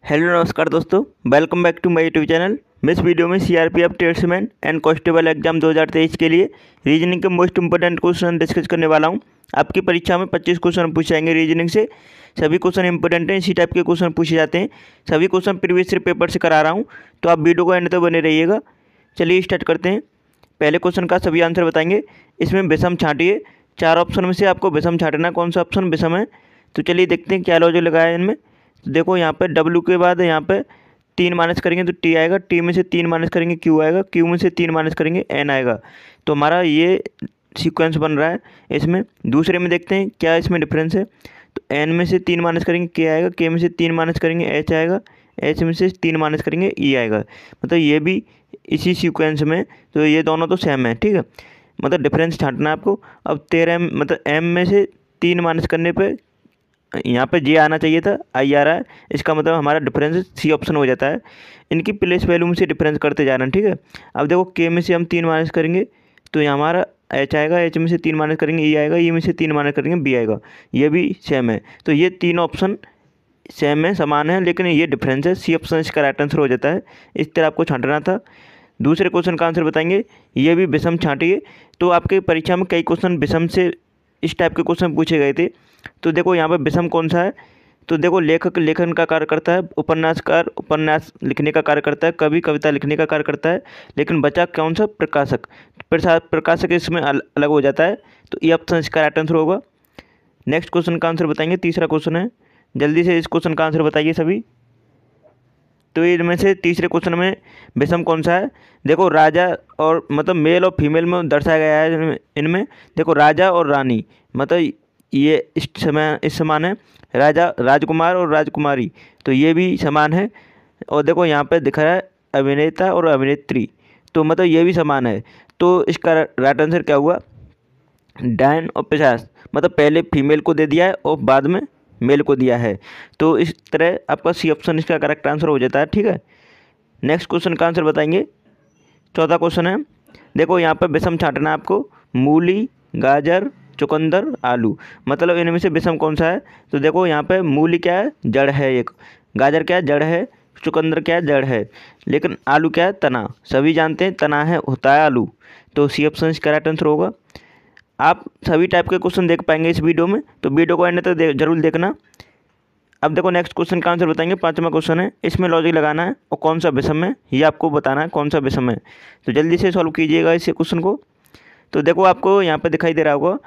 Hello नमस्कार दोस्तों, welcome back to my YouTube channel. मैं इस वीडियो में CRPF tradesman and constable exam 2023 के लिए रीजनिंग के मोस्ट इंपोर्टेंट क्वेश्चन डिस्कस करने वाला हूं। आपकी परीक्षा में 25 क्वेश्चन पूछे जाएंगे रीजनिंग से। सभी क्वेश्चन इंपोर्टेंट हैं, इसी टाइप के क्वेश्चन पूछे जाते हैं। सभी क्वेश्चन प्रीवियस ईयर पेपर से करा रहा हूँ, तो आप वीडियो को एंड तक बने रहिएगा। चलिए स्टार्ट करते हैं। पहले क्वेश्चन का सभी आंसर बताएंगे। इसमें विषम छांटिए। 4 ऑप्शन में से आपको विषम छांटना, कौन सा ऑप्शन विषम है। तो चलिए देखते हैं क्या लॉजिक लगाया है इनमें। तो देखो यहाँ पे W के बाद यहाँ पे 3 माइनस करेंगे तो T आएगा, T में से 3 माइनस करेंगे Q आएगा, Q में से 3 माइनस करेंगे N आएगा। तो हमारा ये सीक्वेंस बन रहा है। इसमें दूसरे में देखते हैं क्या इसमें डिफरेंस है। तो N में से 3 माइनस करेंगे K आएगा, K में से 3 माइनस करेंगे H आएगा, H में से 3 माइनस करेंगे E आएगा। मतलब ये भी इसी सीक्वेंस में, तो ये दोनों तो सेम है, ठीक है। मतलब डिफरेंस छांटना है आपको। अब 13 मतलब M में से 3 माइनस करने पे यहाँ पे J आना चाहिए था, I आ रहा है। इसका मतलब हमारा डिफरेंस C ऑप्शन हो जाता है। इनकी प्लेस वैल्यू में से डिफरेंस करते जा रहे हैं, ठीक है। अब देखो K में से हम 3 माइनस करेंगे तो यहाँ हमारा H आएगा, H में से 3 माइनस करेंगे E आएगा, E में से 3 माइनस करेंगे B आएगा। ये भी सेम है। तो ये तीन ऑप्शन सेम है, समान है, लेकिन ये डिफरेंस है। C ऑप्शन इसका राइट आंसर हो जाता है। इस तरह आपको छांटना था। दूसरे क्वेश्चन का आंसर बताएंगे। ये भी विषम छांटिए। तो आपके परीक्षा में कई क्वेश्चन विषम से इस टाइप के क्वेश्चन पूछे गए थे। तो देखो यहाँ पर विषम कौन सा है। तो देखो लेखक लेखन का कार्य करता है, उपन्यासकार उपन्यास लिखने का कार्य करता है, कवि कविता लिखने का कार्य करता है, लेकिन बचा कौन सा, प्रकाशक। प्रकाशक इसमें अलग हो जाता है। तो ये ऑप्शन इसका राइट आंसर होगा। नेक्स्ट क्वेश्चन का आंसर बताएंगे। तीसरा क्वेश्चन है, जल्दी से इस क्वेश्चन का आंसर बताइए सभी। तो इनमें से तीसरे क्वेश्चन में विषम कौन सा है। देखो राजा और मतलब मेल और फीमेल में दर्शाया गया है इनमें। देखो राजा और रानी, मतलब ये इस समान है। राजा राजकुमार और राजकुमारी, तो ये भी समान है। और देखो यहाँ पे दिख रहा है अभिनेता और अभिनेत्री, तो मतलब ये भी समान है। तो इसका राइट आंसर क्या हुआ, डायन और पिशाच। मतलब पहले फीमेल को दे दिया है और बाद में मेल को दिया है। तो इस तरह आपका C ऑप्शन इसका करेक्ट आंसर हो जाता है, ठीक है। नेक्स्ट क्वेश्चन का आंसर बताएंगे। चौथा क्वेश्चन है। देखो यहाँ पर विषम छांटना है आपको। मूली, गाजर, चुकंदर, आलू, मतलब इनमें से विषम कौन सा है। तो देखो यहाँ पे मूली क्या है, जड़ है एक। गाजर क्या है, जड़ है। चुकंदर क्या है, जड़ है। लेकिन आलू क्या है, तना। सभी जानते हैं तना है होता है आलू। तो C ऑप्शन इसका राइट आंसर होगा। आप सभी टाइप के क्वेश्चन देख पाएंगे इस वीडियो में, तो वीडियो को एंड तक जरूर देखना। अब देखो नेक्स्ट क्वेश्चन का आंसर बताएंगे। 5वां क्वेश्चन है। इसमें लॉजिक लगाना है और कौन सा विषम है ये आपको बताना है, कौन सा विषम है। तो जल्दी से सॉल्व कीजिएगा इस क्वेश्चन को। तो देखो आपको यहाँ पे दिखाई दे रहा होगा,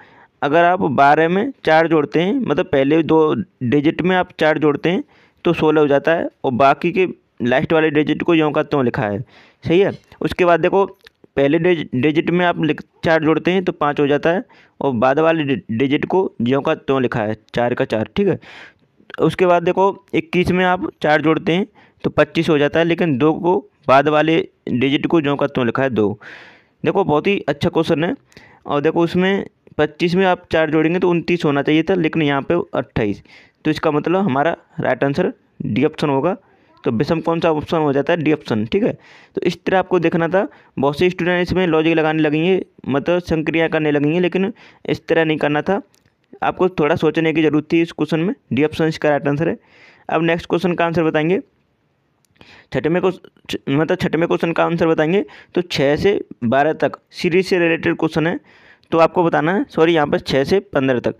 अगर आप 12 में 4 जोड़ते हैं, मतलब पहले 2 डिजिट में आप 4 जोड़ते हैं तो 16 हो जाता है, और बाकी के लास्ट वाले डिजिट को यों का त्यों लिखा है, सही है। उसके बाद देखो पहले डिजिट में आप 4 जोड़ते हैं तो 5 हो जाता है, और बाद वाले डिजिट को ज्यों का त्यों लिखा है, 4 का 4, ठीक है। उसके बाद देखो 21 में आप 4 जोड़ते हैं तो 25 हो जाता है, लेकिन 2 को बाद वाले डिजिट को ज्यों का त्यों लिखा है 2। देखो बहुत ही अच्छा क्वेश्चन है। और देखो उसमें 25 में आप 4 जोड़ेंगे तो 29 होना चाहिए था, लेकिन यहाँ पे 28। तो इसका मतलब हमारा राइट आंसर D ऑप्शन होगा। तो विषम कौन सा ऑप्शन हो जाता है, D ऑप्शन, ठीक है। तो इस तरह आपको देखना था। बहुत से स्टूडेंट इसमें लॉजिक लगाने लगेंगे, मतलब संक्रिया करने लगेंगे, लेकिन इस तरह नहीं करना था। आपको थोड़ा सोचने की जरूरत थी इस क्वेश्चन में। D ऑप्शन इसका राइट आंसर है। अब नेक्स्ट क्वेश्चन का आंसर बताएंगे। छठवें क्वेश्चन का आंसर बताएंगे। तो 6 से 12 तक सीरीज से रिलेटेड क्वेश्चन है, तो आपको बताना है। सॉरी, यहाँ पर 6 से 15 तक।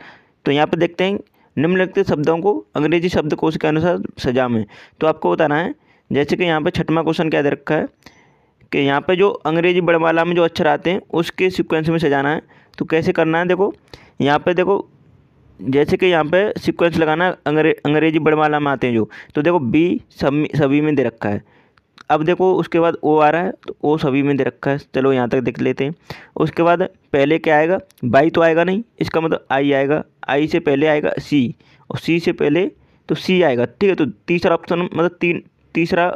तो यहाँ पे देखते हैं निम्नलिखित शब्दों को अंग्रेजी शब्दकोश के अनुसार सजा में। तो आपको बताना है, जैसे कि यहाँ पे 6वां क्वेश्चन क्या दे रखा है कि यहाँ पे जो अंग्रेजी वर्णमाला में जो अक्षर आते हैं उसके सीक्वेंस में सजाना है। तो कैसे करना है, देखो यहाँ पे देखो, जैसे कि यहाँ पे सीक्वेंस लगाना अंग्रेजी वर्णमाला में आते हैं जो। तो देखो B सभी में दे रखा है। अब देखो उसके बाद O आ रहा है, तो O सभी में दे रखा है। चलो यहाँ तक देख लेते हैं। उसके बाद पहले क्या आएगा, बाई तो आएगा नहीं, इसका मतलब I आएगा। I से पहले आएगा C, और C से पहले तो C आएगा, ठीक है। तो तीसरा ऑप्शन मतलब तीसरा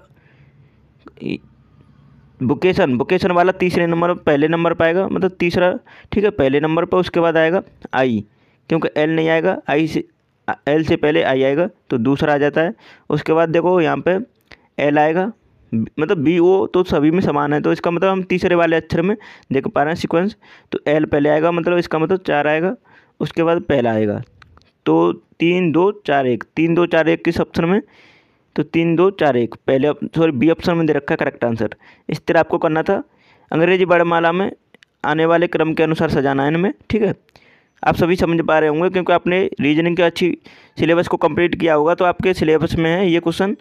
वोकेशन वाला तीसरे नंबर पहले नंबर पर आएगा, मतलब तीसरा, ठीक है, पहले नंबर पर। उसके बाद आएगा I, क्योंकि L नहीं आएगा, L से पहले I आएगा, तो दूसरा आ जाता है। उसके बाद देखो यहाँ पे L आएगा, मतलब B O तो सभी में समान है, तो इसका मतलब हम तीसरे वाले अक्षर में देख पा रहे हैं सीक्वेंस। तो L पहले आएगा, मतलब इसका मतलब 4 आएगा। उसके बाद पहला आएगा, तो 3 2 4 1, 3 2 4 1 किस ऑप्शन में, तो 3 2 4 1 पहले सॉरी बी ऑप्शन में दे रखा है करेक्ट आंसर। इस तरह आपको करना था। अंग्रेजी वर्णमाला में आने वाले क्रम के अनुसार सजाना है इनमें, ठीक है। आप सभी समझ पा रहे होंगे क्योंकि आपने रीजनिंग के अच्छी सिलेबस को कंप्लीट किया होगा, तो आपके सिलेबस में है ये क्वेश्चन।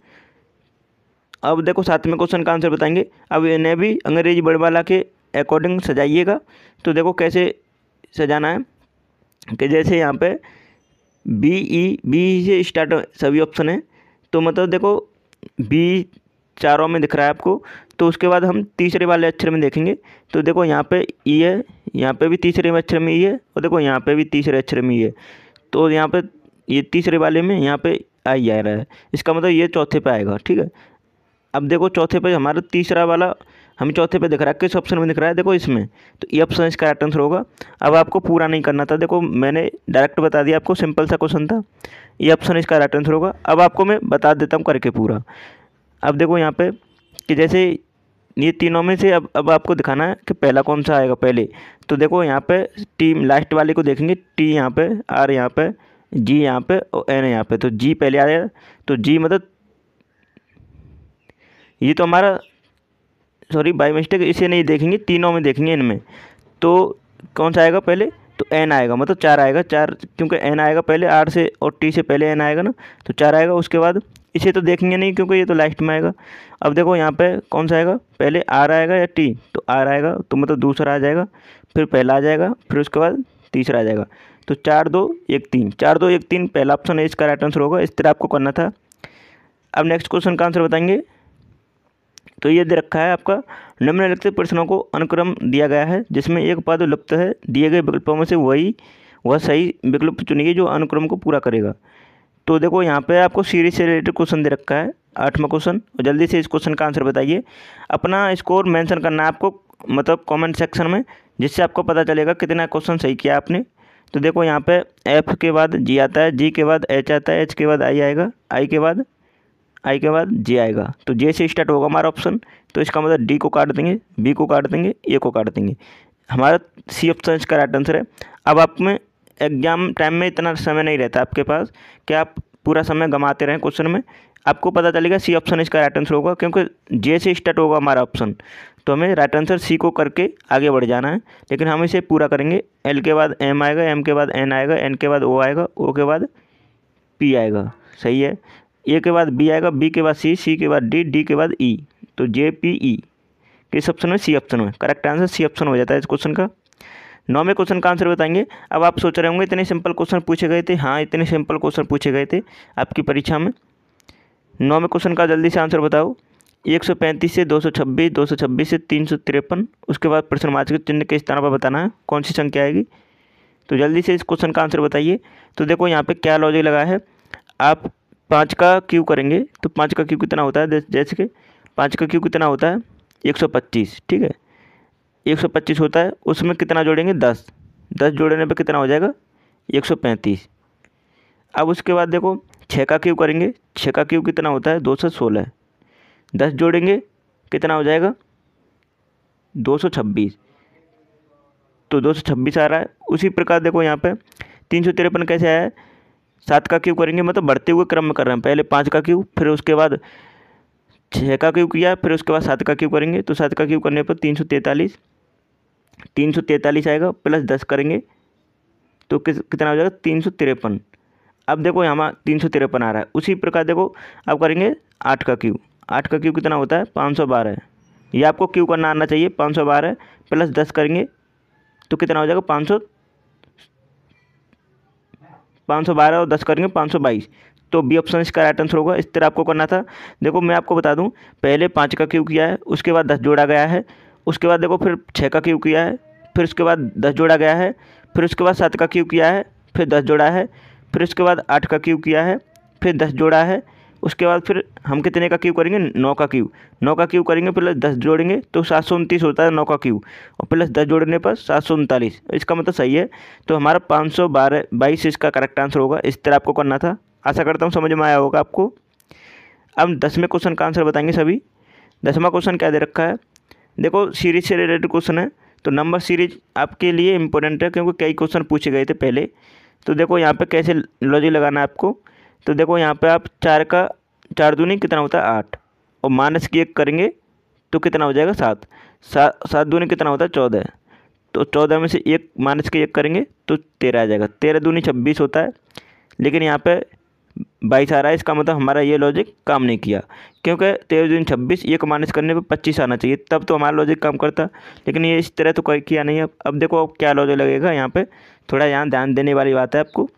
अब देखो 7वें क्वेश्चन का आंसर बताएंगे। अब इन्हें भी अंग्रेजी वर्णमाला के अकॉर्डिंग सजाइएगा। तो देखो कैसे सजाना है कि जैसे यहाँ पे बी से स्टार्ट सभी ऑप्शन है, तो मतलब देखो बी चारों में दिख रहा है आपको। तो उसके बाद हम तीसरे वाले अक्षर में देखेंगे, तो देखो यहाँ पे ई है, यहाँ पे भी तीसरे अक्षर में ई है, और देखो यहाँ पे भी तीसरे अक्षर में ई है। तो यहाँ पे ये तीसरे वाले में यहाँ पे आई आ रहा है, इसका मतलब ये चौथे पे आएगा, ठीक है। अब देखो चौथे पे हमारा तीसरा वाला हमें चौथे पे दिख रहा है, किस ऑप्शन में दिख रहा है, देखो इसमें। तो ये ऑप्शन इसका करेक्ट आंसर होगा। अब आपको पूरा नहीं करना था, देखो मैंने डायरेक्ट बता दिया आपको, सिंपल सा क्वेश्चन था। ये ऑप्शन इसका करेक्ट आंसर होगा। अब आपको मैं बता देता हूँ करके पूरा। अब देखो यहाँ पे कि जैसे ये तीनों में से अब आपको दिखाना है कि पहला कौन सा आएगा पहले। तो देखो यहाँ पे टी लास्ट वाले को देखेंगे, टी यहाँ पे, आर यहाँ पे, जी यहाँ पे और एन यहाँ पे। तो जी पहले आ जाएगा। तो जी मतलब ये तो हमारा सॉरी बाय मिस्टेक इसे नहीं देखेंगे, तीनों में देखेंगे इनमें। तो कौन सा आएगा पहले, तो एन आएगा, मतलब 4 आएगा। 4 क्योंकि एन आएगा पहले, आर से और टी से पहले एन आएगा ना, तो 4 आएगा। उसके बाद इसे तो देखेंगे नहीं क्योंकि ये तो लास्ट में आएगा। अब देखो यहाँ पे कौन सा आएगा, पहले आर आएगा या टी, तो आर आएगा, तो मतलब दूसरा आ जाएगा, फिर पहला आ जाएगा, फिर उसके बाद तीसरा आ जाएगा। तो 4 2 1 3, 4 2 1 3 पहला ऑप्शन है, इसका राइट आंसर होगा। इस तरह आपको करना था। अब नेक्स्ट क्वेश्चन का आंसर बताएंगे। तो ये दे रखा है आपका, निम्नलिखित प्रश्नों को अनुक्रम दिया गया है जिसमें एक पद लुप्त है, दिए गए विकल्पों में से वह सही विकल्प चुनिए जो अनुक्रम को पूरा करेगा। तो देखो यहाँ पे आपको सीरीज से रिलेटेड क्वेश्चन दे रखा है, 8वां क्वेश्चन, और जल्दी से इस क्वेश्चन का आंसर बताइए। अपना स्कोर मेंशन करना है आपको, मतलब कमेंट सेक्शन में, जिससे आपको पता चलेगा कितना क्वेश्चन सही किया आपने। तो देखो यहाँ पे एफ के बाद जी आता है, जी के बाद एच आता है, एच के बाद आई आएगा, आई के बाद जे आएगा। तो जे से स्टार्ट होगा हमारा ऑप्शन। तो इसका मतलब डी को काट देंगे, बी को काट देंगे, ए को काट देंगे। हमारा सी ऑप्शन इसका राइट आंसर है। अब आप में एग्जाम टाइम में इतना समय नहीं रहता आपके पास कि आप पूरा समय गंवाते रहें क्वेश्चन में। आपको पता चलेगा सी ऑप्शन इसका राइट आंसर होगा, क्योंकि जे से स्टार्ट होगा हमारा ऑप्शन। तो हमें राइट आंसर सी को करके आगे बढ़ जाना है, लेकिन हम इसे पूरा करेंगे। एल के बाद एम आएगा, एम के बाद एन आएगा, एन के बाद ओ आएगा, ओ के बाद पी आएगा, सही है। ए के बाद बी आएगा, बी के बाद सी, सी के बाद डी, डी के बाद ई। तो जे पी ई किस ऑप्शन में, सी ऑप्शन में। करेक्ट आंसर सी ऑप्शन हो जाता है इस क्वेश्चन का। 9वें क्वेश्चन का आंसर बताएंगे। अब आप सोच रहे होंगे इतने सिंपल क्वेश्चन पूछे गए थे। हाँ, इतने सिंपल क्वेश्चन पूछे गए थे आपकी परीक्षा में। 9वें क्वेश्चन का जल्दी से आंसर बताओ। 135 से 226, 226 से 353, उसके बाद प्रश्नवाचक चिन्ह के स्थान पर बताना है कौन सी संख्या आएगी। तो जल्दी से इस क्वेश्चन का आंसर बताइए। तो देखो यहाँ पे क्या लॉजिक लगा है। आप 5 का क्यू करेंगे, तो 5 का क्यू कितना होता है, जैसे कि 5 का क्यू कितना होता है 125, ठीक है। 125 होता है, उसमें कितना जोड़ेंगे 10, 10 जोड़ने पे कितना हो जाएगा 135। अब उसके बाद देखो 6 का क्यू करेंगे, 6 का क्यू कितना होता है 216, 10 जोड़ेंगे कितना हो जाएगा 226, तो 226 आ रहा है। उसी प्रकार देखो यहाँ पे 353 कैसे आया है। 7 का क्यू करेंगे, मतलब बढ़ते हुए क्रम में कर रहे हैं, पहले 5 का क्यू, फिर उसके बाद 6 का क्यू किया, फिर उसके बाद 7 का क्यू करेंगे। तो 7 का क्यू करने पर 343, 343 आएगा, प्लस 10 करेंगे तो कितना हो जाएगा 353। अब देखो यहाँ 353 आ रहा है। उसी प्रकार देखो अब करेंगे 8 का क्यू, 8 का क्यू कितना होता है 512, ये आपको क्यू करना आना चाहिए। 512 प्लस 10 करेंगे तो कितना हो जाएगा 512 और 10 करेंगे 522। तो बी ऑप्शन इसका राइट आंसर होगा। इस तरह आपको करना था। देखो मैं आपको बता दूं, पहले 5 का क्यू किया है, उसके बाद 10 जोड़ा गया है, उसके बाद देखो फिर 6 का क्यू किया है, फिर उसके बाद 10 जोड़ा गया है, फिर उसके बाद 7 का क्यू किया है, फिर 10 जोड़ा है, फिर उसके बाद 8 का क्यू किया है, फिर 10 जोड़ा है, उसके बाद फिर हम कितने का क्यू करेंगे 9 का क्यू, 9 का क्यू करेंगे प्लस 10 जोड़ेंगे तो 729 होता है 9 का क्यू, और प्लस 10 जोड़ने पर 739। इसका मतलब सही है। तो हमारा 522 इसका करेक्ट आंसर होगा। इस तरह आपको करना था। आशा करता हूँ समझ में आया होगा आपको। अब 10वें क्वेश्चन का आंसर बताएंगे सभी। 10वां क्वेश्चन क्या दे रखा है, देखो सीरीज से रिलेटेड क्वेश्चन है। तो नंबर सीरीज आपके लिए इंपॉर्टेंट है क्योंकि कई क्वेश्चन पूछे गए थे पहले। तो देखो यहाँ पे कैसे लॉजिक लगाना है आपको। तो देखो यहाँ पे आप 4 का 4 दूनी कितना होता है 8, और माइनस की 1 करेंगे तो कितना हो जाएगा 7। 7 दूनी कितना होता है 14, तो 14 में से 1 माइनस के 1 करेंगे तो 13 आ जाएगा। 13 दूनी 26 होता है, लेकिन यहाँ पे 22 आ रहा है। इसका मतलब हमारा ये लॉजिक काम नहीं किया, क्योंकि 13 दूनी 26, 1 माइनस करने पे 25 आना चाहिए, तब तो हमारा लॉजिक काम करता, लेकिन ये इस तरह तो कोई किया नहीं। अब देखो क्या लॉजिक लगेगा यहाँ पे, थोड़ा यहाँ ध्यान देने वाली बात है आपको।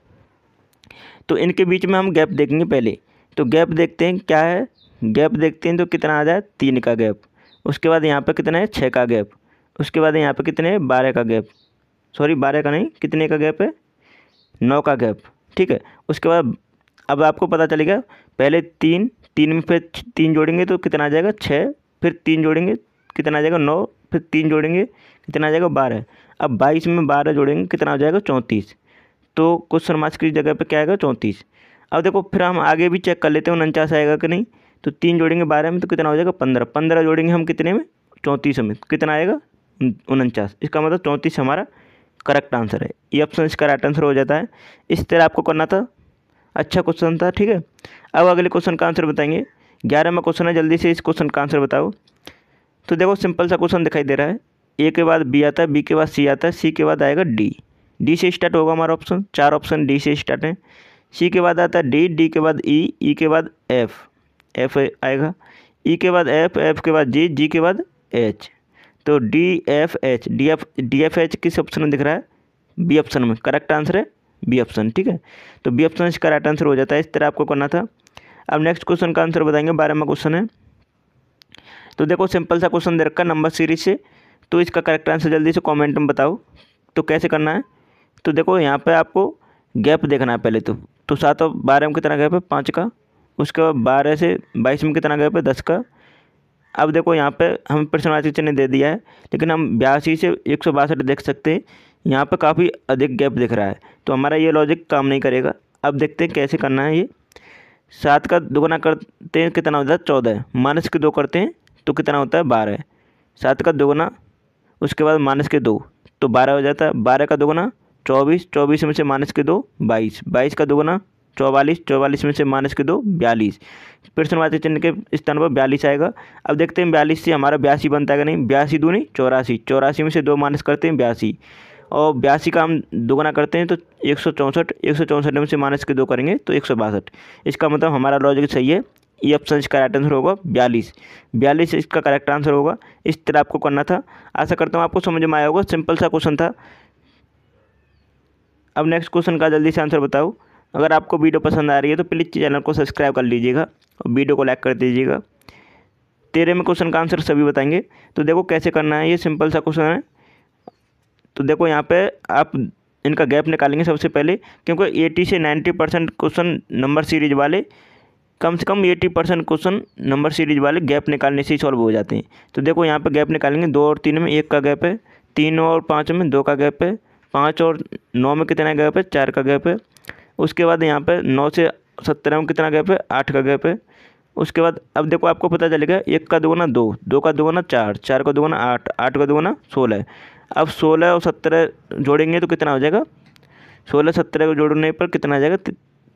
तो इनके बीच में हम गैप देखेंगे पहले। तो गैप देखते हैं क्या है, गैप देखते हैं तो कितना आ जाए 3 का गैप। उसके बाद यहाँ पे कितना है 6 का गैप। उसके बाद यहाँ पे कितने है 12 का गैप, सॉरी 12 का नहीं, कितने का गैप है 9 का गैप, ठीक है। उसके बाद अब आपको पता चलेगा, पहले 3 में फिर 3 जोड़ेंगे तो कितना आ जाएगा 6, फिर 3 जोड़ेंगे कितना आ जाएगा 9, फिर 3 जोड़ेंगे कितना आ जाएगा 12। अब 22 में 12 जोड़ेंगे कितना हो जाएगा 34। तो क्वेश्चन मार्क्स की जगह पे क्या आएगा 34। अब देखो फिर हम आगे भी चेक कर लेते हैं 49 आएगा कि नहीं। तो 3 जोड़ेंगे 12 में तो कितना हो जाएगा 15, 15 जोड़ेंगे हम कितने में 34 में, कितना आएगा 49। इसका मतलब 34 हमारा करेक्ट आंसर है। ये ऑप्शन इसका राइट आंसर हो जाता है। इस तरह आपको करना था, अच्छा क्वेश्चन था, ठीक है। अब अगले क्वेश्चन का आंसर बताएंगे। 11वां क्वेश्चन है, जल्दी से इस क्वेश्चन का आंसर बताओ। तो देखो सिंपल सा क्वेश्चन दिखाई दे रहा है, ए के बाद बी आता है, बी के बाद सी आता है, सी के बाद आएगा डी। डी से स्टार्ट होगा हमारा ऑप्शन, 4 ऑप्शन डी से स्टार्ट है। सी के बाद आता है डी, डी के बाद ई, ई के बाद एफ, एफ आएगा, ई के बाद एफ, एफ के बाद जी, जी के बाद एच। तो D F H, D F H किस ऑप्शन में दिख रहा है, बी ऑप्शन में। करेक्ट आंसर है बी ऑप्शन, ठीक है। तो बी ऑप्शन इसका राइट आंसर हो जाता है। इस तरह आपको करना था। अब नेक्स्ट क्वेश्चन का आंसर बताएंगे। 12वां क्वेश्चन है। तो देखो सिंपल सा क्वेश्चन दे रखा है नंबर सीरीज से, तो इसका करेक्ट आंसर जल्दी से कमेंट में बताओ। तो कैसे करना है, तो देखो यहाँ पे आपको गैप देखना है पहले। तो 7 और 12 में कितना गैप है 5 का। उसके बाद 12 से 22 में कितना गैप है 10 का। अब देखो यहाँ पे हमें प्रश्नवाची चिन्ह दे दिया है, लेकिन हम 82 से 162 देख सकते हैं, यहाँ पे काफ़ी अधिक गैप दिख रहा है, तो हमारा ये लॉजिक काम नहीं करेगा। अब देखते हैं कैसे करना है ये। 7 का दोगुना करते हैं कितना होता है 14, माइनस के 2 करते हैं तो कितना होता है 12। 7 का दोगुना, उसके बाद माइनस के 2 तो 12 हो जाता है। 12 का दोगुना 24, 24 में से माइनस के 2 22, 22 का दोगुना 44, 44 में से माइनस के 2 42। प्रश्नवाची चिन्ह के स्थान पर 42 आएगा। अब देखते हैं 42 से हमारा 82 बनता है कि नहीं। 82 दूनी 84, 84 में से 2 माइनस करते हैं 82, और 82 का हम दोगुना करते हैं तो 164, 164 में से माइनस के 2 करेंगे तो 162। इसका मतलब हमारा लॉजिक सही है। ये ऑप्शन इसका करेक्ट आंसर होगा 42, 42 इसका करेक्ट आंसर होगा। इस तरह आपको करना था। आशा करता हूँ आपको समझ में आया होगा, सिंपल सा क्वेश्चन था। अब नेक्स्ट क्वेश्चन का जल्दी से आंसर बताओ। अगर आपको वीडियो पसंद आ रही है तो प्लीज़ चैनल को सब्सक्राइब कर लीजिएगा और वीडियो को लाइक कर दीजिएगा। 13वें क्वेश्चन का आंसर सभी बताएंगे। तो देखो कैसे करना है, ये सिंपल सा क्वेश्चन है। तो देखो यहाँ पे आप इनका गैप निकालेंगे सबसे पहले, क्योंकि 80 से 90% क्वेश्चन नंबर सीरीज वाले, कम से कम 80% क्वेश्चन नंबर सीरीज वाले गैप निकालने से ही सॉल्व हो जाते हैं। तो देखो यहाँ पे गैप निकालेंगे। 2 और 3 में 1 का गैप है, 3 और 5 में 2 का गैप है, 5 और 9 में कितना गैप है 4 का गैप है। उसके बाद यहाँ पे 9 से 17 में कितना गैप है 8 का गैप है। उसके बाद अब देखो आपको पता चलेगा 1 का दोगुना 2, 2 का दोगुना 4, 4 का दोगुना 8, 8 का दोगुना 16। अब 16 और 17 जोड़ेंगे तो कितना हो जाएगा, 16 17 को जोड़ने पर कितना आ जाएगा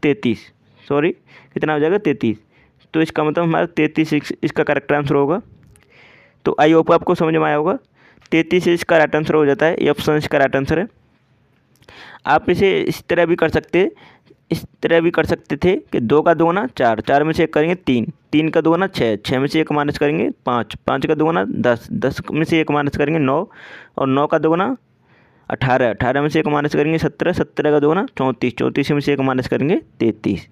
33, सॉरी कितना हो जाएगा 33। तो इसका मतलब हमारा 33 इसका करेक्ट आंसर होगा। तो आई होप आपको समझ में आया होगा। 33 इसका राइट आंसर हो जाता है। ये ऑप्शन इसका राइट आंसर है। आप इसे इस तरह भी कर सकते, इस तरह भी कर सकते थे कि 2 का दोगुना 4, 4 में से 1 करेंगे 3, 3 का दोगुना 6, 6 में से 1 माइनस करेंगे 5, 5 का दोगुना 10, 10 में से 1 माइनस करेंगे 9, और 9 का दोगुना 18, 18 में से 1 माइनस करेंगे 17, 17 का दोगुना 34, 34 में से 1 माइनस करेंगे 33।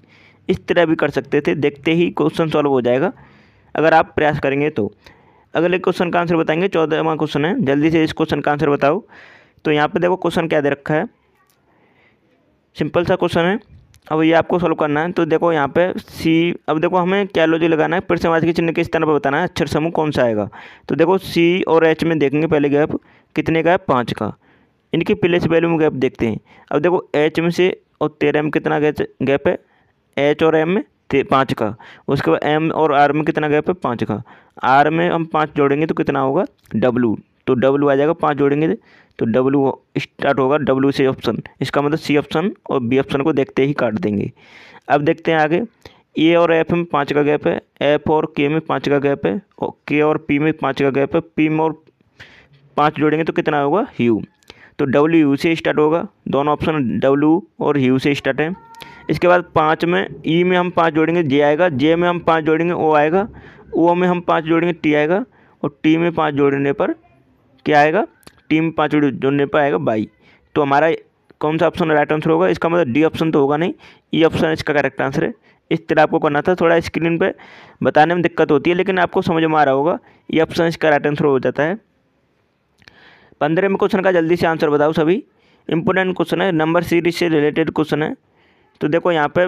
इस तरह भी कर सकते थे, देखते ही क्वेश्चन सॉल्व हो जाएगा अगर आप प्रयास करेंगे तो। अगले क्वेश्चन का आंसर बताएंगे। 14वां क्वेश्चन है, जल्दी से इस क्वेश्चन का आंसर बताओ। तो यहाँ पे देखो क्वेश्चन क्या दे रखा है, सिंपल सा क्वेश्चन है। अब ये आपको सॉल्व करना है। तो देखो यहाँ पे सी, अब देखो हमें क्या लॉजिक लगाना है, प्रश्नवाची चिन्ह के स्थान पर बताना है अक्षर समूह कौन सा आएगा। तो देखो सी और एच में देखेंगे पहले गैप कितने का है 5 का। इनकी प्लेस वैल्यू में गैप देखते हैं। अब देखो एच में से और 13 में कितना गैप है, एच और एम में 5 का। उसके बाद एम और आर में कितना गैप है 5 का। आर में हम 5 जोड़ेंगे तो कितना होगा डब्लू, तो डब्लू आ जाएगा 5 जोड़ेंगे तो डब्लू स्टार्ट होगा डब्लू से ऑप्शन। इसका मतलब सी ऑप्शन और बी ऑप्शन को देखते ही काट देंगे। अब देखते हैं आगे। ए और एफ में 5 का गैप है, एफ और के में 5 का गैप है, और के और पी में 5 का गैप है, पी में और 5 जोड़ेंगे तो कितना होगा यू। तो डब्ल्यू यू से स्टार्ट होगा, दोनों ऑप्शन डब्ल्यू और यू से स्टार्ट है। इसके बाद 5 में ई में हम 5 जोड़ेंगे जे आएगा, जे में हम 5 जोड़ेंगे ओ आएगा, ओ में हम 5 जोड़ेंगे टी आएगा, और टी में 5 जोड़ने पर क्या आएगा, टी में 5 जोड़ने पर आएगा बाई। तो हमारा कौन सा ऑप्शन राइट आंसर होगा, इसका मतलब डी ऑप्शन तो होगा नहीं, ई ऑप्शन इसका करेक्ट आंसर है। इस तरह आपको करना था, थोड़ा स्क्रीन पे बताने में दिक्कत होती है लेकिन आपको समझ में आ रहा होगा, ई ऑप्शन इसका राइट आंसर हो जाता है। 15वें क्वेश्चन का जल्दी से आंसर बताओ सभी, इंपोर्टेंट क्वेश्चन है, नंबर सीरीज से रिलेटेड क्वेश्चन है। तो देखो यहाँ पे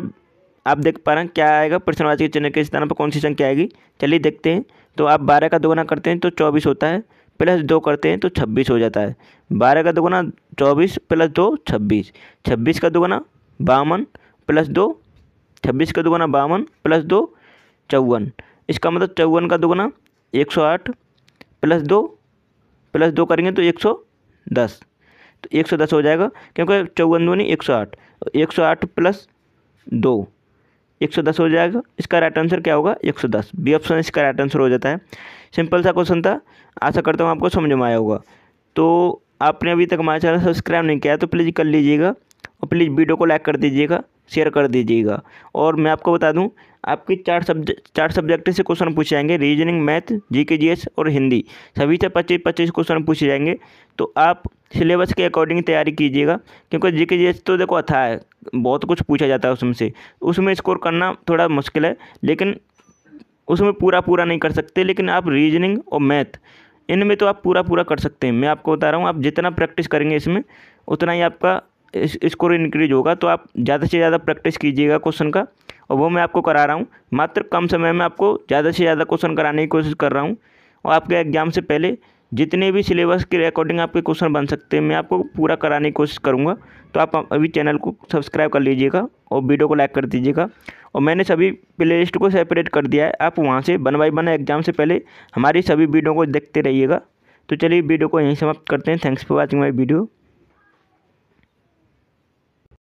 आप देख पा रहे हैं क्या आएगा, प्रश्नवाची के चिन्ह के स्थान पर कौन सी संख्या आएगी, चलिए देखते हैं। तो आप 12 का दोगुना करते हैं तो 24 होता है, प्लस 2 करते हैं तो 26 हो जाता है। 12 का दोगुना 24 प्लस 2 26, 26 का दोगुना 52 प्लस 2, 26 का दोगुना 52 प्लस 2 54। इसका मतलब 54 का दोगुना 108 प्लस 2 करेंगे तो 110, तो 110 हो जाएगा, क्योंकि 54 दूनी 108, 108 प्लस 2 110 हो जाएगा। इसका राइट आंसर क्या होगा 110, बी ऑप्शन इसका राइट आंसर हो जाता है। सिंपल सा क्वेश्चन था, आशा करता हूँ आपको समझ में आया होगा। तो आपने अभी तक हमारा चैनल सब्सक्राइब नहीं किया तो प्लीज़ कर लीजिएगा, और प्लीज़ वीडियो को लाइक कर दीजिएगा, शेयर कर दीजिएगा। और मैं आपको बता दूं, आपकी 4 सब्जेक्ट से क्वेश्चन पूछे जाएंगे, रीजनिंग, मैथ, जीके जीएस और हिंदी, सभी से 25-25 क्वेश्चन पूछे जाएंगे। तो आप सिलेबस के अकॉर्डिंग तैयारी कीजिएगा, क्योंकि जीके जीएस तो देखो अथाह है, बहुत कुछ पूछा जाता है उसमें स्कोर करना थोड़ा मुश्किल है, लेकिन उसमें पूरा नहीं कर सकते। लेकिन आप रीजनिंग और मैथ इनमें तो आप पूरा कर सकते हैं। मैं आपको बता रहा हूँ, आप जितना प्रैक्टिस करेंगे इसमें उतना ही आपका स्कोर इंक्रीज होगा। तो आप ज़्यादा से ज़्यादा प्रैक्टिस कीजिएगा क्वेश्चन का, और वो मैं आपको करा रहा हूँ। मात्र कम समय में आपको ज़्यादा से ज़्यादा क्वेश्चन कराने की कोशिश कर रहा हूँ, और आपके एग्जाम से पहले जितने भी सिलेबस के अकॉर्डिंग आपके क्वेश्चन बन सकते हैं मैं आपको पूरा कराने की कोशिश करूँगा। तो आप अभी चैनल को सब्सक्राइब कर लीजिएगा और वीडियो को लाइक कर दीजिएगा। और मैंने सभी प्ले लिस्ट को सेपरेट कर दिया है, आप वहाँ से 1 बाय 1 एग्जाम से पहले हमारी सभी वीडियो को देखते रहिएगा। तो चलिए वीडियो को यहीं समाप्त करते हैं। Thanks for watching my video.